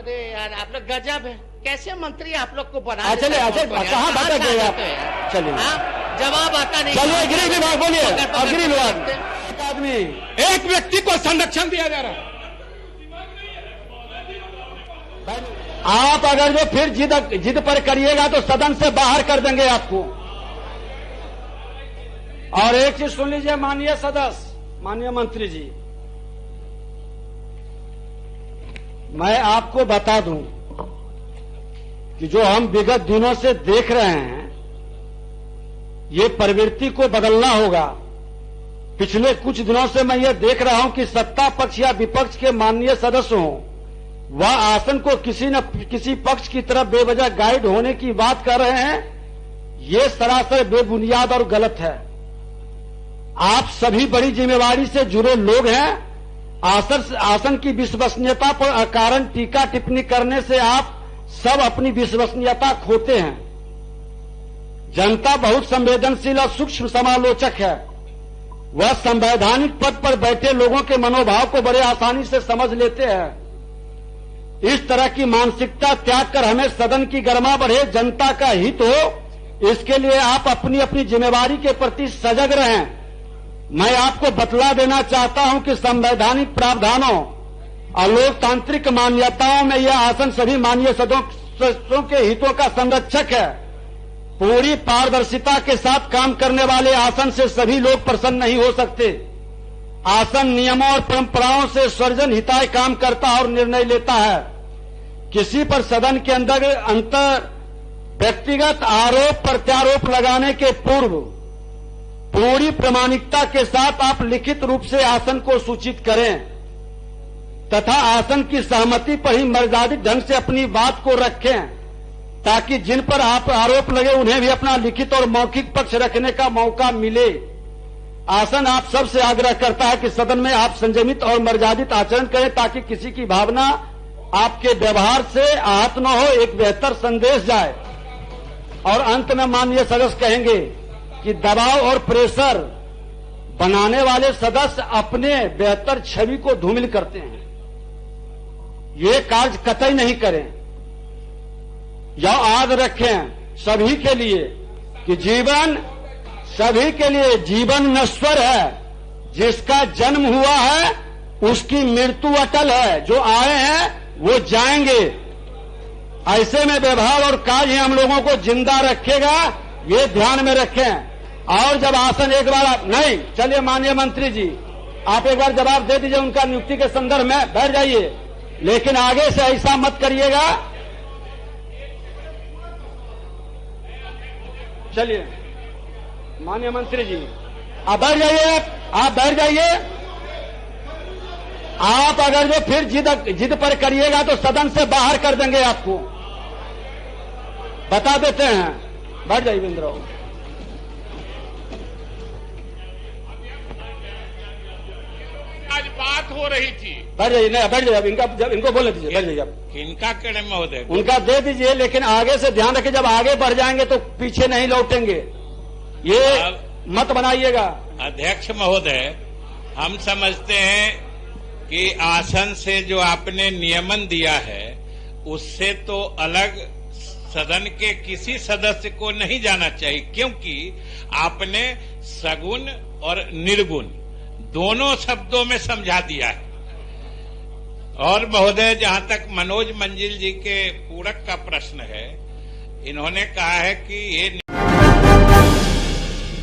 अरे यार आप लोग गजब है, कैसे मंत्री आप लोग को बना चलिए कहाँ भटक गए आप? चलिए जवाब आता नहीं। चलिए गृह विभाग बोलिए। गृह विभाग एक आदमी एक व्यक्ति को संरक्षण दिया जा रहा है। आप अगर जो फिर जिद पर करिएगा तो सदन से बाहर कर देंगे आपको। और एक चीज सुन लीजिए माननीय सदस्य, माननीय मंत्री जी, मैं आपको बता दूं कि जो हम विगत दिनों से देख रहे हैं, ये प्रवृत्ति को बदलना होगा। पिछले कुछ दिनों से मैं ये देख रहा हूं कि सत्ता पक्ष या विपक्ष के माननीय सदस्य हों, वह आसन को किसी न किसी पक्ष की तरफ बेवजह गाइड होने की बात कर रहे हैं। ये सरासर बेबुनियाद और गलत है। आप सभी बड़ी जिम्मेवारी से जुड़े लोग हैं। आसन की विश्वसनीयता पर अकारण टीका टिप्पणी करने से आप सब अपनी विश्वसनीयता खोते हैं। जनता बहुत संवेदनशील और सूक्ष्म समालोचक है। वह संवैधानिक पद पर बैठे लोगों के मनोभाव को बड़े आसानी से समझ लेते हैं। इस तरह की मानसिकता त्याग कर हमें सदन की गरिमा बढ़े, जनता का हित हो, इसके लिए आप अपनी अपनी जिम्मेवारी के प्रति सजग रहें। मैं आपको बतला देना चाहता हूं कि संवैधानिक प्रावधानों और लोकतांत्रिक मान्यताओं में यह आसन सभी माननीय सदस्यों के हितों का संरक्षक है। पूरी पारदर्शिता के साथ काम करने वाले आसन से सभी लोग प्रसन्न नहीं हो सकते। आसन नियमों और परंपराओं से सर्जन हिताय काम करता और निर्णय लेता है। किसी पर सदन के अंतर व्यक्तिगत आरोप प्रत्यारोप लगाने के पूर्व पूरी प्रामाणिकता के साथ आप लिखित रूप से आसन को सूचित करें तथा आसन की सहमति पर ही मर्यादित ढंग से अपनी बात को रखें, ताकि जिन पर आप आरोप लगे उन्हें भी अपना लिखित और मौखिक पक्ष रखने का मौका मिले। आसन आप सबसे आग्रह करता है कि सदन में आप संयमित और मर्यादित आचरण करें, ताकि किसी की भावना आपके व्यवहार से आहत न हो, एक बेहतर संदेश जाए। और अंत में माननीय सदस्य कहेंगे कि दबाव और प्रेशर बनाने वाले सदस्य अपने बेहतर छवि को धूमिल करते हैं। ये कार्य कतई नहीं करें। यह याद रखें सभी के लिए कि सभी के लिए जीवन नश्वर है। जिसका जन्म हुआ है उसकी मृत्यु अटल है। जो आए हैं वो जाएंगे। ऐसे में व्यवहार और कार्य हम लोगों को जिंदा रखेगा, ये ध्यान में रखें। और जब आसन एक बार नहीं, चलिए माननीय मंत्री जी आप एक बार जवाब दे दीजिए उनका नियुक्ति के संदर्भ में, बैठ जाइए, लेकिन आगे से ऐसा मत करिएगा। चलिए माननीय मंत्री जी आप बैठ जाइए, आप बैठ जाइए। आप अगर जो फिर जिद पर करिएगा तो सदन से बाहर कर देंगे आपको, बता देते हैं। बैठ जाइए बिंद्रो। आज बात हो रही थी। बैठ जाइए, नहीं बैठ जाइए। इनको बोलने दीजिए, बैठ जाइए आप। इनका कहने महोदय उनका दे दीजिए, लेकिन आगे से ध्यान रखिए, जब आगे बढ़ जाएंगे तो पीछे नहीं लौटेंगे, ये मत बनाइएगा। अध्यक्ष महोदय, हम समझते हैं कि आसन से जो आपने नियमन दिया है उससे तो अलग सदन के किसी सदस्य को नहीं जाना चाहिए, क्योंकि आपने सगुन और निर्गुण दोनों शब्दों में समझा दिया है। और महोदय, जहां तक मनोज मंजिल जी के पूरक का प्रश्न है, इन्होंने कहा है कि ये